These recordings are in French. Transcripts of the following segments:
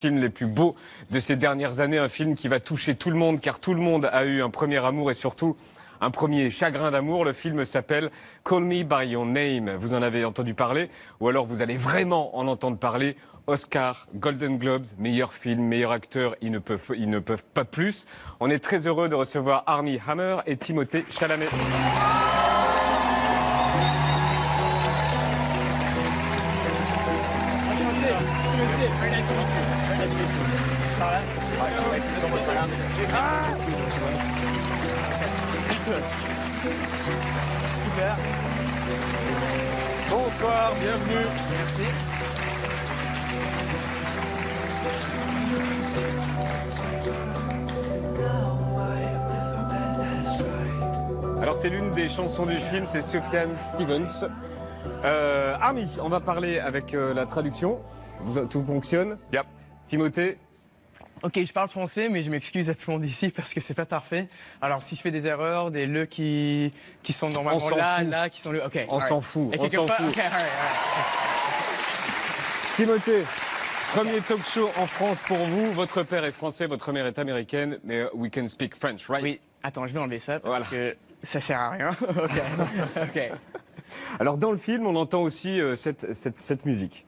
Film les plus beaux de ces dernières années, un film qui va toucher tout le monde, car tout le monde a eu un premier amour et surtout un premier chagrin d'amour. Le film s'appelle Call Me By Your Name. Vous en avez entendu parler, ou alors vous allez vraiment en entendre parler. Oscar, Golden Globes, meilleur film, meilleur acteur, ils ne peuvent pas plus. On est très heureux de recevoir Armie Hammer et Timothée Chalamet. Super. Bonsoir, bienvenue. Merci. Alors c'est l'une des chansons du film, c'est Sufjan Stevens. Armie, on va parler avec la traduction. Tout fonctionne? Yep. Timothée? Ok, je parle français, mais je m'excuse à tout le monde ici parce que c'est pas parfait. Alors, si je fais des erreurs, des le qui sont normalement là, qui sont le. Ok. On s'en fout. On s'en fout. Okay, all right. Timothée, premier talk show en France pour vous. Votre père est français, votre mère est américaine, mais we can speak French, right? Oui. Attends, je vais enlever ça parce Voilà. que ça sert à rien. Ok. Ok. Alors dans le film, on entend aussi cette musique.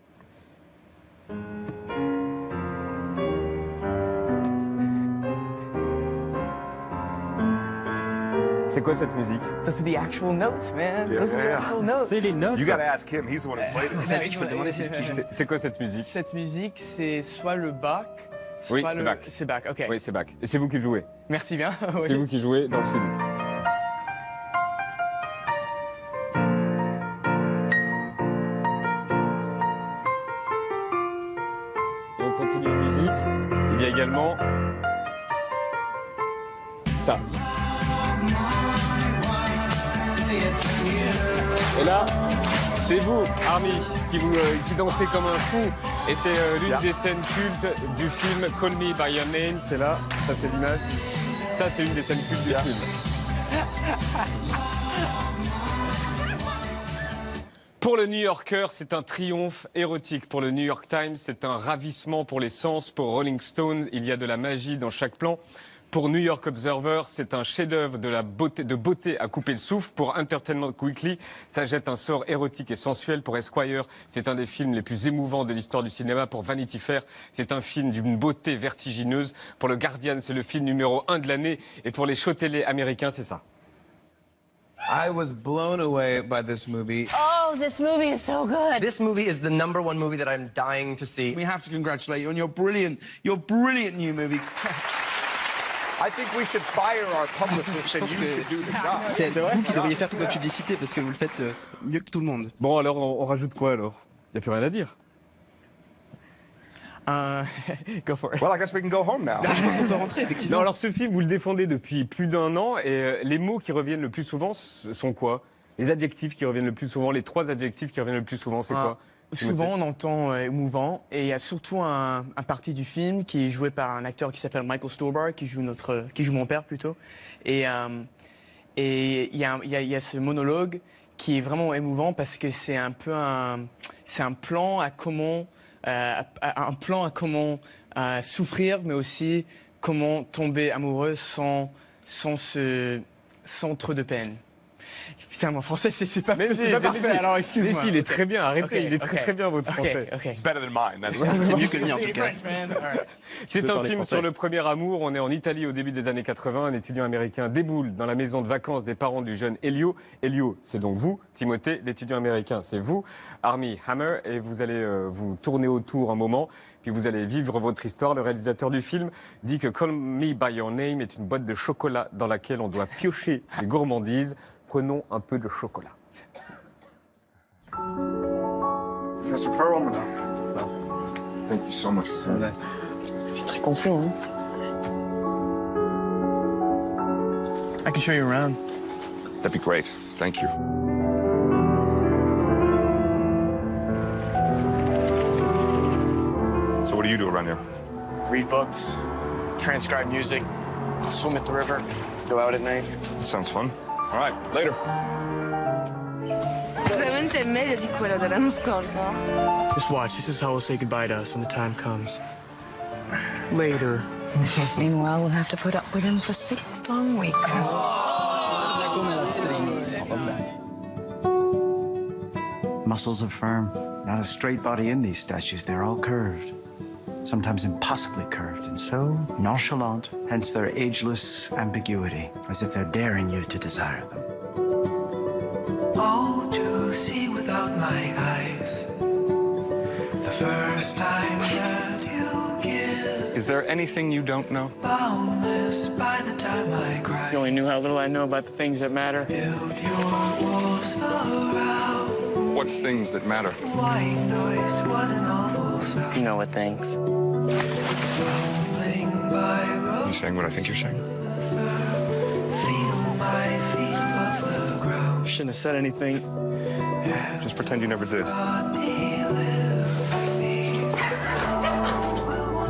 C'est quoi cette musique? Those are the actual notes, man. Those are the actual notes. C'est les notes. You gotta ask him. He's the one who played it. C'est lui qu'il faut demander c'est qui. C'est quoi cette musique? Cette musique, c'est soit le Bach, soit Oui, c'est Bach. C'est Bach, ok. Oui, c'est Bach. Et c'est vous qui jouez. Merci bien. Oui. C'est vous qui jouez dans le film. Et on continue en musique. Il y a également ça. Et là, c'est vous, Armie, qui dansez comme un fou. Et c'est l'une des scènes cultes du film Call Me By Your Name. C'est là, ça c'est l'image. Ça c'est une des scènes cultes du film. Pour le New Yorker, c'est un triomphe érotique. Pour le New York Times, c'est un ravissement pour les sens. Pour Rolling Stone, il y a de la magie dans chaque plan. Pour New York Observer, c'est un chef-d'œuvre de beauté à couper le souffle. Pour Entertainment Weekly, ça jette un sort érotique et sensuel. Pour Esquire, c'est un des films les plus émouvants de l'histoire du cinéma. Pour Vanity Fair, c'est un film d'une beauté vertigineuse. Pour le Guardian, c'est le film numéro 1 de l'année. Et pour les shows télé américains, c'est ça. I was blown away by this movie. Oh, this movie is so good. This movie is the #1 movie that I'm dying to see. We have to congratulate you on your brilliant new movie. I think we should fire our publicist and you should do the job. C'est vous qui devriez faire toute la publicité parce que vous le faites mieux que tout le monde. Bon, alors, on rajoute quoi, alors? Il n'y a plus rien à dire. Go for it. Well, I guess we can go home now. On peut rentrer, effectivement. Non, alors ce film, vous le défendez depuis plus d'1 an, et les mots qui reviennent le plus souvent, ce sont quoi? Les adjectifs qui reviennent le plus souvent, les 3 adjectifs qui reviennent le plus souvent, c'est quoi? Souvent, on entend émouvant, et il y a surtout un parti du film qui est joué par un acteur qui s'appelle Michael Stuhlbarg, qui joue mon père plutôt. Et il y a ce monologue qui est vraiment émouvant parce que c'est un peu c'est un plan à comment souffrir, mais aussi comment tomber amoureux sans trop de peine. Putain, mon français, c'est pas parfait, alors excuse-moi. Mais si, il est très bien, arrêtez, Okay, il est très bien votre français. Okay. It's better than mine. That's C'est mieux que le mien en tout cas. C'est peux un parler film français. sur le premier amour. On est en Italie au début des années 80. Un étudiant américain déboule dans la maison de vacances des parents du jeune Elio. Elio, c'est donc vous, Timothée. L'étudiant américain, c'est vous, Armie Hammer. Et vous allez vous tourner autour un moment. Puis vous allez vivre votre histoire. Le réalisateur du film dit que Call Me By Your Name est une boîte de chocolat dans laquelle on doit piocher les gourmandises. Prenons un peu de chocolat. Professor Perlman. Thank you so much. Je suis très confus, hein. I can show you around. That'd be great. Thank you. So what do you do around here? Read books, transcribe music, swim at the river, go out at night. That sounds fun. All right, later. Sicuramente è meglio di quello dell'anno scorso. Just watch. This is how we'll say goodbye to us when the time comes. Later. Meanwhile, we'll have to put up with him for 6 long weeks. Muscles are firm. Not a straight body in these statues. They're all curved. Sometimes impossibly curved, and so nonchalant, hence their ageless ambiguity, as if they're daring you to desire them. All to see without my eyes. The first time that you give. Is there anything you don't know? Boundless by the time I cry. You only knew how little I know about the things that matter. Build your walls around. What things that matter? White noise, what an awful sound. You know what things. Rolling by road. You saying what I think you're saying? Feel my feet above the ground. Shouldn't have said anything. Just pretend you never did.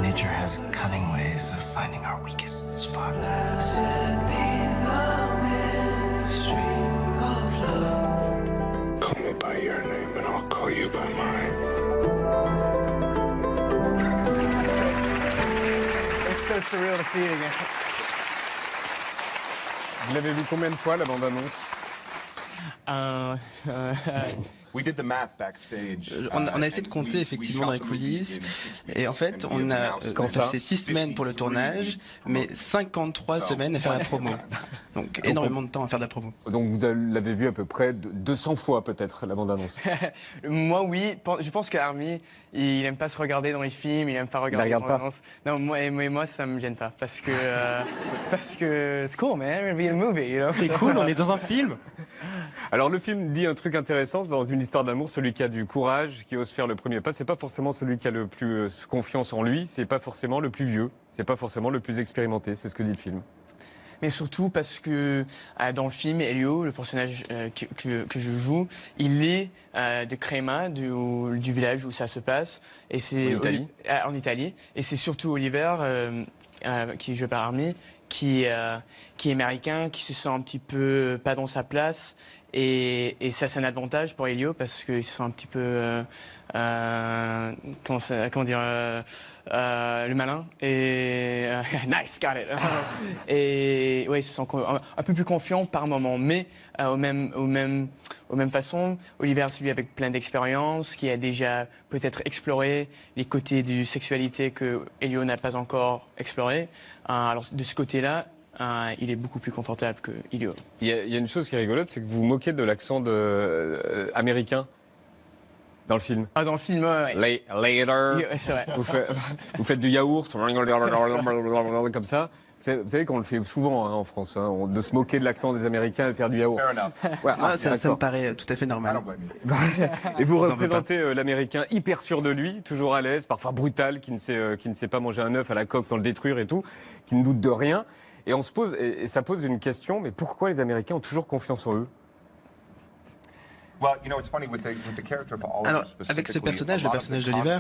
Nature has cunning ways of finding our weakest spot. Blessed be the mystery of love. Call me by your name and I'll call you by mine. It's so surreal to see it again. Vous l'avez vu combien de fois, la bande-annonce? We did the math backstage. On a essayé de compter effectivement dans les coulisses. Et en fait, on a passé 6 semaines pour le tournage, mais 53 semaines à faire la promo. Donc énormément de temps à faire de la promo. Donc vous l'avez vu à peu près 200 fois peut-être, la bande-annonce. Moi, oui. Je pense qu'Army, il aime pas se regarder dans les films, il aime pas regarder les bandes-annonces. Non, moi, ça me gêne pas. Parce que c'est cool, man. It'll be a movie, you know? C'est cool, on est dans un film. Alors le film dit un truc intéressant dans une histoire d'amour, celui qui a du courage, qui ose faire le premier pas, c'est pas forcément celui qui a le plus confiance en lui, c'est pas forcément le plus vieux, c'est pas forcément le plus expérimenté, c'est ce que dit le film. Mais surtout parce que dans le film, Elio, le personnage que je joue, il est de Crema, du village où ça se passe. Et c'est en Italie. Et c'est surtout Oliver, qui joue par Army, qui est américain, qui se sent un petit peu pas dans sa place. Et ça, c'est un avantage pour Elio parce qu'il se sent un petit peu, comment dire, le malin. Et nice, got it. Et ouais, il se sent un peu plus confiant par moment. Mais aux mêmes façons, Oliver, celui avec plein d'expérience, qui a déjà peut-être exploré les côtés de sexualité que Elio n'a pas encore exploré. Alors de ce côté-là, il est beaucoup plus confortable que Elio. Il y a une chose qui est rigolote, c'est que vous vous moquez de l'accent américain dans le film. Ah, dans le film, ouais. Later. C'est vrai. Vous faites du yaourt, comme ça. Vous savez qu'on le fait souvent en France, de se moquer de l'accent des Américains et de faire du yaourt. Fair enough. Ouais, Ça me paraît tout à fait I normal. don't blame you. Et vous On s'en veut représentez l'Américain hyper sûr de lui, toujours à l'aise, parfois brutal, qui ne sait pas manger un œuf à la coque sans le détruire et tout, qui ne doute de rien. Et on se pose, et ça pose une question, mais pourquoi les Américains ont toujours confiance en eux? Well, you know, it's funny with the character of Oliver. Alors, avec ce personnage, le personnage d'Oliver,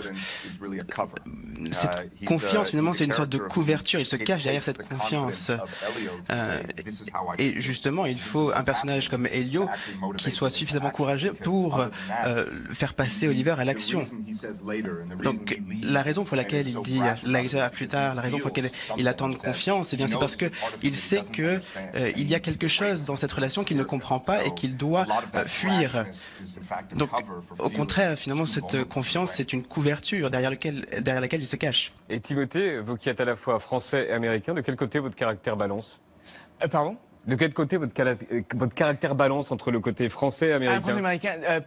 cette confiance, finalement, c'est une sorte de couverture. Il se cache derrière cette confiance. Et justement, il faut un personnage comme Elio qui soit suffisamment courageux pour faire passer Oliver à l'action. Donc, la raison pour laquelle il dit later, plus tard, la raison pour laquelle il attend de confiance, eh bien, c'est parce que il sait que il y a quelque chose dans cette relation qu'il ne comprend pas et qu'il doit fuir. Donc, au contraire, finalement, cette confiance, c'est une couverture derrière laquelle il se cache. Et Timothée, vous qui êtes à la fois français et américain, de quel côté votre caractère balance? Pardon? De quel côté votre caractère balance entre le côté français et américain? Français américain,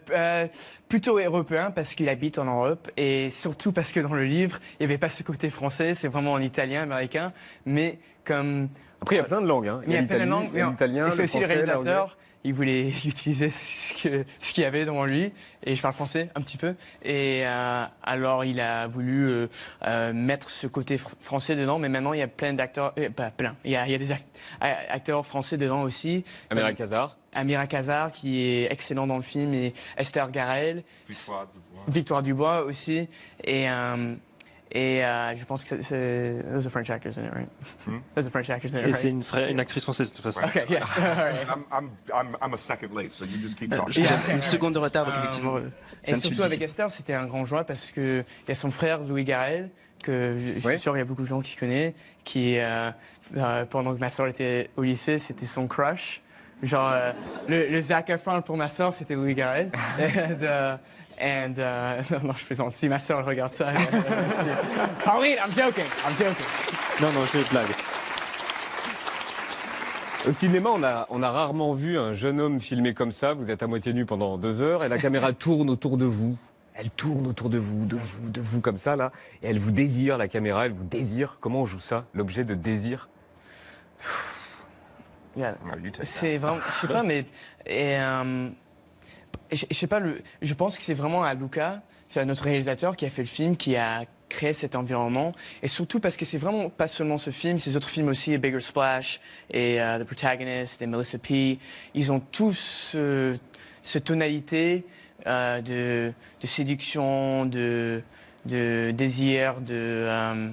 plutôt européen parce qu'il habite en Europe et surtout parce que dans le livre, il n'y avait pas ce côté français, c'est vraiment en italien, américain, mais comme... Après, il y a plein de langues. Il y a plein de langues, l'italien, et c'est aussi le français, réalisateur. Il voulait utiliser ce qu'il y avait devant lui, et je parle français un petit peu, et alors il a voulu mettre ce côté français dedans, mais maintenant il y a plein d'acteurs, pas plein, il y a des acteurs français dedans aussi. Amira Kazar qui est excellent dans le film, et Esther Garel, Victoire Dubois aussi, et je pense que c'est... Those are French actors in it, right? Those are French actors in it, right? Et c'est une actrice française, de toute façon. Okay, yes. I'm a second late, so you just keep talking. J'ai une seconde de retard, donc effectivement... Et surtout avec Esther, c'était un grand joie parce qu'il y a son frère Louis Garrel que je suis sûr il y a beaucoup de gens qui connaissent, qui pendant que ma soeur était au lycée, c'était son crush. Genre le Zac Efron pour ma soeur, c'était Louis Garrett. Non, je plaisante. Si ma soeur regarde ça, Pauline, I'm joking. Non, je blague. Au cinéma, on a rarement vu un jeune homme filmé comme ça. Vous êtes à moitié nu pendant 2 heures et la caméra tourne autour de vous. Elle tourne autour de vous comme ça, là. Et elle vous désire, la caméra, elle vous désire. Comment on joue ça, l'objet de désir? C'est vraiment, je sais pas, mais je sais pas, je pense que c'est vraiment à Luca, c'est notre réalisateur qui a fait le film, qui a créé cet environnement, et surtout parce que c'est vraiment pas seulement ce film, ces autres films aussi, Bigger Splash et The Protagonist et Melissa P. Ils ont tous cette tonalité de séduction, de désir, de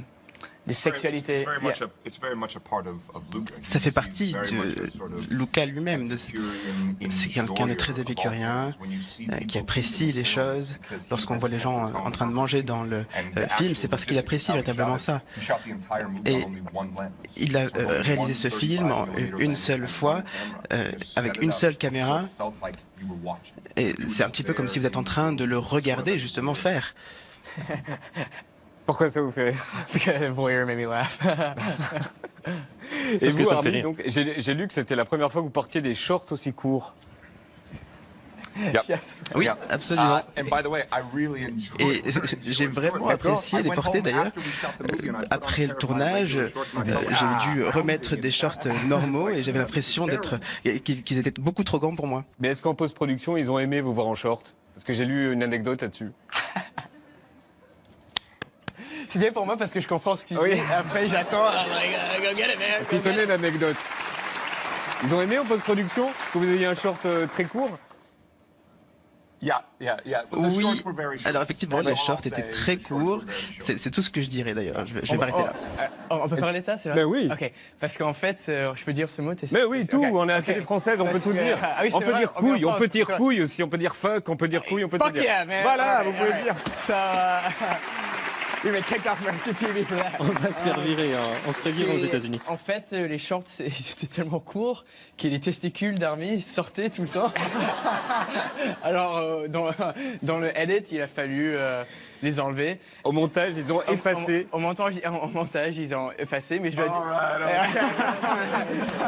sexualité. Ça fait partie de Luca lui-même. C'est quelqu'un de très épicurien, qui apprécie les choses. Lorsqu'on voit les gens en train de manger dans le film, c'est parce qu'il apprécie véritablement ça. Et il a réalisé ce film une seule fois, avec une seule caméra. Et c'est un petit peu comme si vous êtes en train de le regarder justement faire. Pourquoi ça vous fait rire? Because the voyeur made me laugh. Et vous, Armin, donc, j'ai lu que c'était la première fois que vous portiez des shorts aussi courts. Oui, absolument. Et j'ai vraiment apprécié les porter d'ailleurs. Après le tournage, j'ai dû remettre des shorts normaux et j'avais l'impression qu'ils étaient beaucoup trop grands pour moi. Mais est-ce qu'en post-production, ils ont aimé vous voir en short? Parce que j'ai lu une anecdote là-dessus. C'est bien pour moi parce que je comprends ce qu'il dit. Après, j'attends. Go get it, man. Est-ce qu'il connaît l'anecdote? Ils ont aimé en post-production que vous ayez un short très court? Oui, alors effectivement, les shorts étaient très courts. C'est tout ce que je dirais d'ailleurs. Je vais m'arrêter là. On peut parler de ça, c'est vrai? Ben oui. Ok, parce qu'en fait, je peux dire ce mot. Mais oui, tout. On est à la télé française, on peut tout dire. On peut dire couille, on peut dire couille aussi, on peut dire fuck, on peut dire couille, on peut tout dire. Voilà, vous pouvez dire. Ça. Oui, mais kicked off American TV pour ça. On va se faire virer, on se fait virer aux États-Unis. En fait, les shorts, c'était tellement court que les testicules d'Army sortaient tout le temps. Alors, dans le edit, il a fallu les enlever. Au montage, ils ont effacé. Au montage, ils ont effacé, mais je dois dire.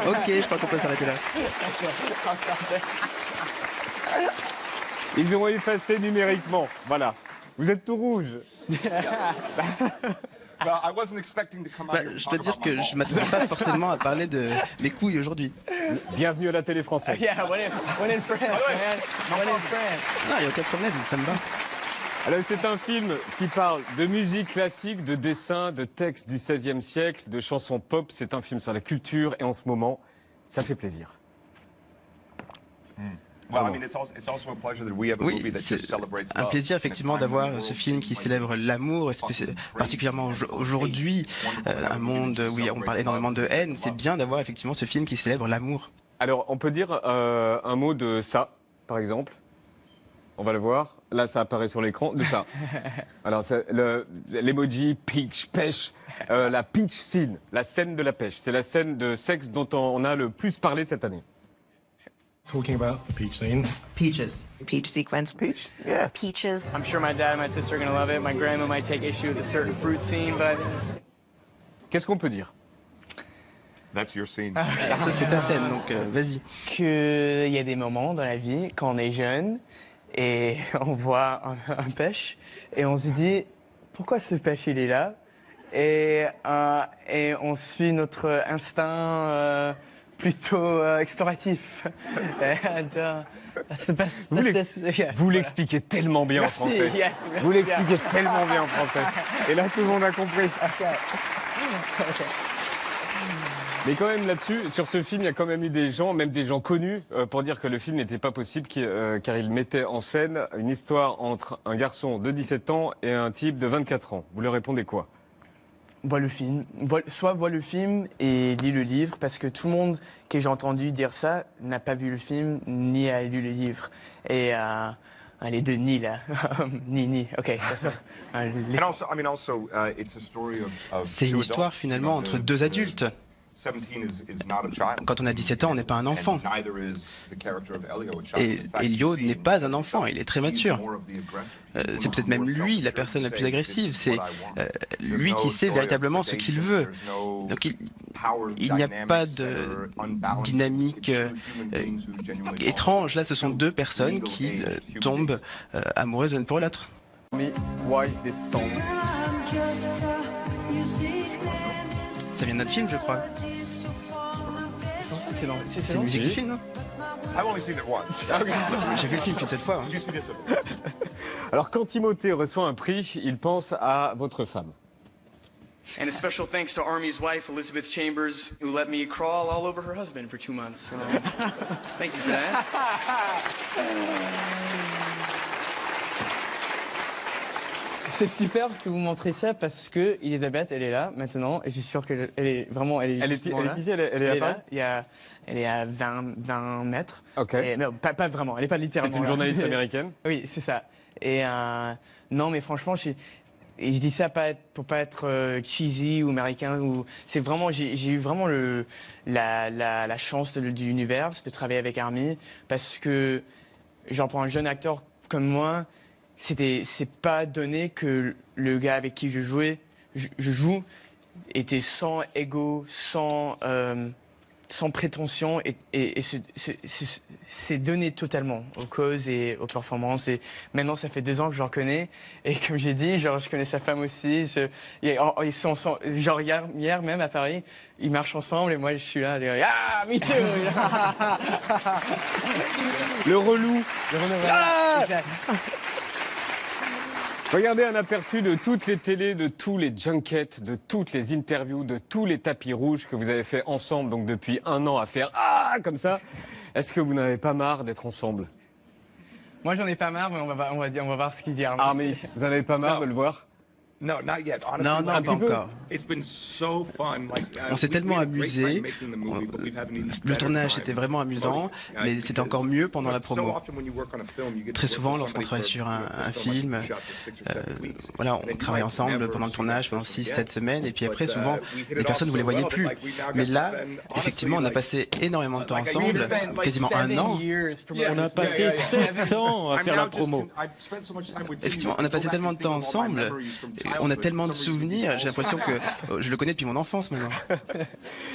Ok, je crois qu'on peut s'arrêter là. Ils ont effacé numériquement. Voilà. Vous êtes tout rouge. Je dois dire que je ne m'attendais pas forcément à parler de mes couilles aujourd'hui. Bienvenue à la télé française. Yeah, one in France, man. One in France. Non, il n'y a aucun problème, ça me va. Alors, c'est un film qui parle de musique classique, de dessin, de textes du XVIe siècle, de chansons pop. C'est un film sur la culture et en ce moment, ça fait plaisir. Oui, c'est un plaisir effectivement d'avoir ce film qui célèbre l'amour, particulièrement aujourd'hui, un monde où on parle énormément de haine. C'est bien d'avoir effectivement ce film qui célèbre l'amour. Alors, on peut dire un mot de ça, par exemple. On va le voir. Là, ça apparaît sur l'écran, de ça. Alors, l'emoji peach, pêche, la peach scene, la scène de la pêche. C'est la scène de sexe dont on a le plus parlé cette année. Talking about the peach scene. Peaches. Peach sequence. Peach? Yeah. Peaches. I'm sure my dad and my sister are going to love it. My grandma might take issue with a certain fruit scene, but... Qu'est-ce qu'on peut dire? That's your scene. Ça, c'est ta scène, donc vas-y. Qu'il y a des moments dans la vie, quand on est jeune, et on voit un pêche, et on se dit, pourquoi ce pêche, il est là? Et on suit notre instinct... plutôt exploratif. Vous l'expliquez tellement bien en français. Vous l'expliquez tellement bien en français. Et là, tout le monde a compris. Mais quand même là-dessus, sur ce film, il y a quand même eu des gens, même des gens connus, pour dire que le film n'était pas possible, car il mettait en scène une histoire entre un garçon de 17 ans et un type de 24 ans. Vous leur répondez quoi? Voit le film, soit voit le film et lit le livre, parce que tout le monde que j'ai entendu dire ça n'a pas vu le film ni a lu le livre. Et les deux ni là. Ni. Ok, c'est ça. And also, I mean, also, it's a story of C'est une two histoire adults. finalement entre deux adultes. 17 is not a child. Quand on a 17 ans, on n'est pas un enfant. And neither is the character of Elio a child. Et In fact, Elio you n'est see pas un enfant, il est très he's mature. more of the aggressor. C'est peut-être même lui la personne la plus agressive. C'est lui qui sait véritablement ce qu'il veut. Donc il n'y a pas de dynamique étrange. Là, ce sont deux personnes qui tombent amoureuses l'une pour l'autre. Why this song? Ça vient de notre film, je crois. C'est la musique du film, non? I've only seen it once. J'ai vu le film qu'une seule fois. Alors quand Timothée reçoit un prix, il pense à votre femme. And a special thanks to Army's wife, Elizabeth Chambers, who let me crawl all over her husband for 2 months. Thank you for that. C'est super que vous montrez ça parce que Elisabeth, elle est là maintenant et je suis sûr qu'elle est vraiment, elle est ici, elle est à Paris. Elle est à 20 mètres. Ok. Et, non, pas vraiment, elle n'est pas littéralement. C'est une là. journaliste américaine. Oui, c'est ça. Et non, mais franchement, je dis ça pour pas être cheesy ou américain. C'est vraiment, j'ai eu vraiment la chance de l'univers de travailler avec Army parce que, genre, pour un jeune acteur comme moi, c'est pas donné que le gars avec qui je joue était sans ego, sans prétention et c'est donné totalement aux causes et aux performances. Et maintenant, ça fait 2 ans que je le reconnais. Et comme j'ai dit, genre, je connais sa femme aussi. Ils sont genre hier même à Paris, ils marchent ensemble et moi je suis là, ah, me too. Le relou. Ah Regardez un aperçu de toutes les télés, de tous les junkets, de toutes les interviews, de tous les tapis rouges que vous avez fait ensemble, donc depuis 1 an à faire comme ça. Est-ce que vous n'avez pas marre d'être ensemble? Moi, j'en ai pas marre, mais on va voir ce qu'il dit. Army, vous n'avez pas marre de le voir? No, not yet. Honestly, Non, pas encore. It's been so fun. On s'est tellement amusé. Le tournage était vraiment amusant, mais c'était encore mieux pendant la promo. Très souvent, lorsqu'on travaille sur un film, voilà, on travaille ensemble pendant le tournage, pendant 6-7 semaines, et puis après, souvent, les personnes, vous les voyez plus. Mais là, effectivement, on a passé énormément de temps ensemble, quasiment 1 an. On a passé 7 ans à faire la promo. Effectivement, on a passé tellement de temps ensemble, on a tellement de souvenirs, j'ai l'impression que je le connais depuis mon enfance maintenant.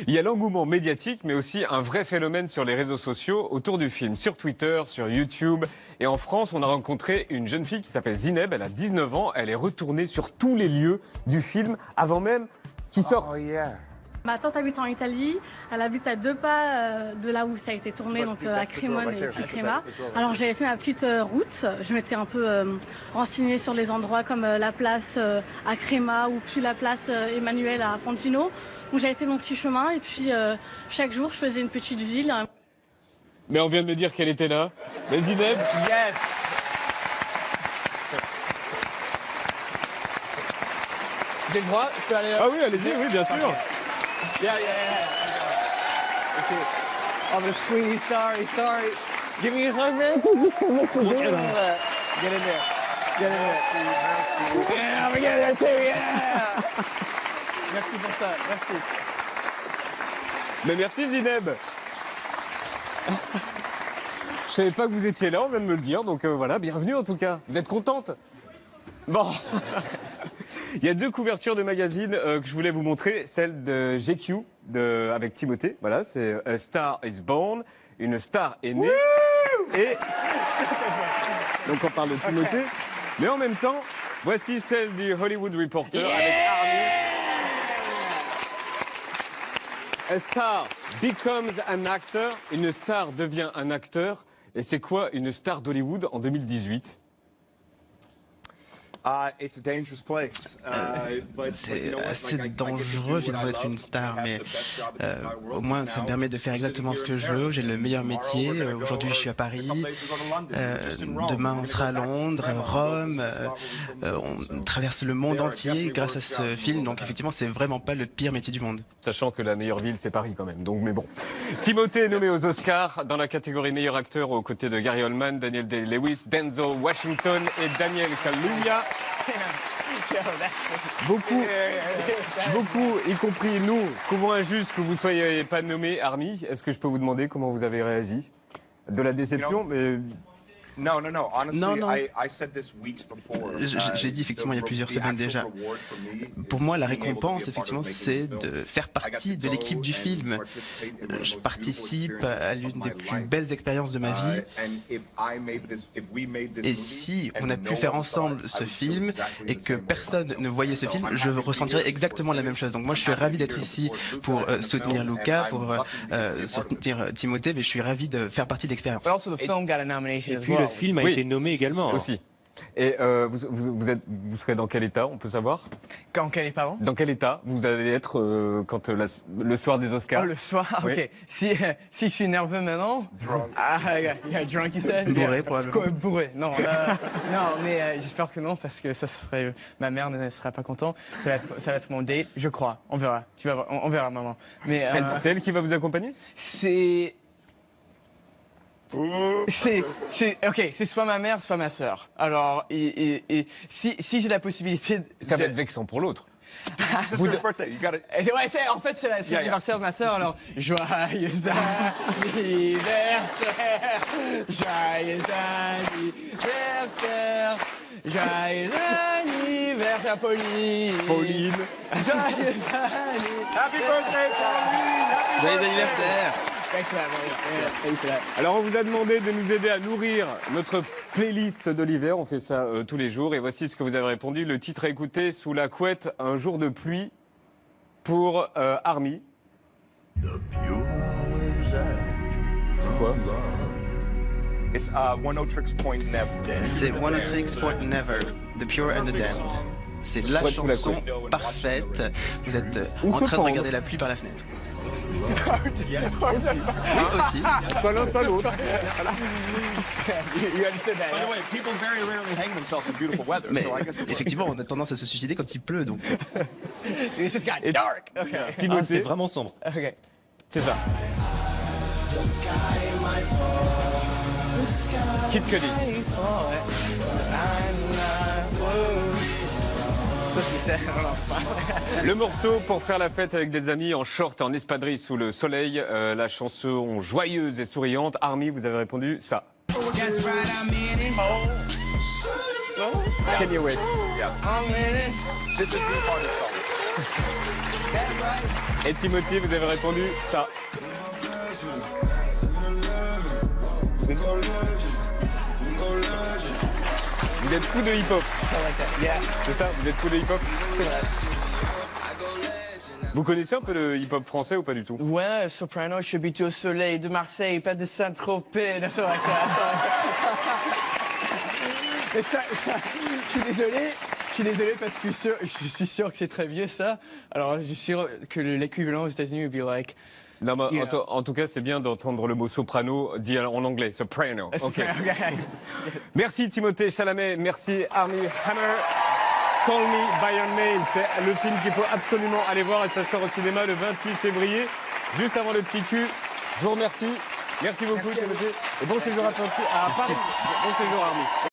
Il y a l'engouement médiatique, mais aussi un vrai phénomène sur les réseaux sociaux autour du film, sur Twitter, sur YouTube. Et en France, on a rencontré une jeune fille qui s'appelle Zineb, elle a 19 ans, elle est retournée sur tous les lieux du film avant même qu'il sorte. Oh yeah. Ma tante habite en Italie, elle habite à 2 pas de là où ça a été tourné, donc à Crémone et puis Créma. Alors j'avais fait ma petite route, je m'étais un peu renseignée sur les endroits comme la place à Créma ou puis la place Emmanuel à Pontino. Donc j'avais fait mon petit chemin et puis chaque jour je faisais une petite ville. Mais on vient de me dire qu'elle était là. Mais Zineb, Yes. J'ai le droit, je peux aller là. Ah oui, allez-y, oui, bien sûr. Yeah. Okay. Oh, the sweetie, sorry. Give me a hug, man. Get in there. Yeah, I'm gonna get in there too, yeah. Merci pour ça, merci. Mais merci Zineb. Je savais pas que vous étiez là, on vient de me le dire, donc voilà, bienvenue en tout cas. Vous êtes contente? Bon. Il y a 2 couvertures de magazines que je voulais vous montrer. Celle de GQ avec Timothée. Voilà, c'est A Star is Born. Une star est née. Et donc on parle de Timothée. Mais en même temps, voici celle du Hollywood Reporter avec Army. A star becomes an actor. Une star devient un acteur. Et c'est quoi une star d'Hollywood en 2018? It's a dangerous place. C'est assez dangereux finalement d'être une star, mais au moins ça me permet de faire exactement ce que je veux. J'ai le meilleur métier. Aujourd'hui je suis à Paris. Demain on sera à Londres, Rome. On traverse le monde entier grâce à ce film. Donc effectivement c'est vraiment pas le pire métier du monde. Sachant que la meilleure ville c'est Paris quand même. Donc mais bon. Timothée est nommé aux Oscars dans la catégorie meilleur acteur aux côtés de Gary Oldman, Daniel Day-Lewis, Denzel Washington et Daniel Kaluuya. Beaucoup, y compris nous, trouvons injuste que vous ne soyez pas nommé. Armie, est-ce que je peux vous demander comment vous avez réagi? De la déception, mais... No. Honestly, Non. I said this weeks before. J'ai dit effectivement il y a plusieurs semaines déjà. Pour moi, la récompense, effectivement, c'est de faire partie de l'équipe du film. Je participe à l'une des plus belles expériences de ma vie. Et si on a pu faire ensemble ce film et que personne ne voyait ce film, je ressentirais exactement la même chose. Donc moi, je suis ravi d'être ici pour soutenir Luca, pour soutenir Timothée, mais je suis ravi de faire partie de l'expérience. Et puis le film a été nommé également. Aussi. Et vous serez dans quel état, on peut savoir? Dans quel état, pardon? Dans quel état vous allez être le soir des Oscars? Oh, le soir, oui. ok. Si je suis nerveux maintenant... Drunk. Yeah, drunk, you said? Bourré, probablement. Bourré, non. Non, mais j'espère que non, parce que ça serait... Ma mère ne serait pas contente. Ça va être mon date, je crois. On verra. On verra, maman. Mais, c'est elle qui va vous accompagner? C'est soit ma mère, soit ma sœur. Alors, si j'ai la possibilité... Ça va être vexant pour l'autre. En fait, c'est l'anniversaire de ma sœur, alors joyeux anniversaire, joyeux anniversaire, joyeux anniversaire, Pauline. Joyeux anniversaire. Happy birthday, Pauline. Joyeux anniversaire. Alors on vous a demandé de nous aider à nourrir notre playlist de l'hiver, on fait ça tous les jours et voici ce que vous avez répondu. Le titre à écouter, Sous la couette, un jour de pluie pour Armie. C'est quoi? It's One O Tricks Point Never. C'est One O Tricks Point Never, The Pure and the Damned. C'est la chanson parfaite. Vous êtes en train de regarder la pluie par la fenêtre. Oui, aussi. Pas l'un, pas l'autre. Mais effectivement, on a tendance à se suicider quand il pleut, donc. C'est vraiment sombre. Okay. C'est ça. Kid Cudi. Le morceau pour faire la fête avec des amis en short et en espadrille sous le soleil. La chanson joyeuse et souriante. Armie, vous avez répondu ça. Kanye West. Et Timothée, vous avez répondu ça. Vous êtes fou de hip-hop. C'est ça, vous êtes fou de hip-hop? C'est vrai. Vous connaissez un peu le hip-hop français ou pas du tout? Ouais, Soprano, je suis au soleil de Marseille, pas de Saint-Tropez. C'est vrai. Mais ça, je suis désolé parce que je suis sûr que c'est très vieux ça. Alors je suis sûr que l'équivalent aux États-Unis would be like. Non, mais en tout cas, c'est bien d'entendre le mot soprano dit en anglais, soprano. Okay. Merci Timothée Chalamet, merci Armie Hammer. Call Me By Your Name, c'est le film qu'il faut absolument aller voir et ça sort au cinéma le 28 février, juste avant le petit cul. Je vous remercie. Merci beaucoup Timothée et bon séjour à Paris. Bon séjour Armie.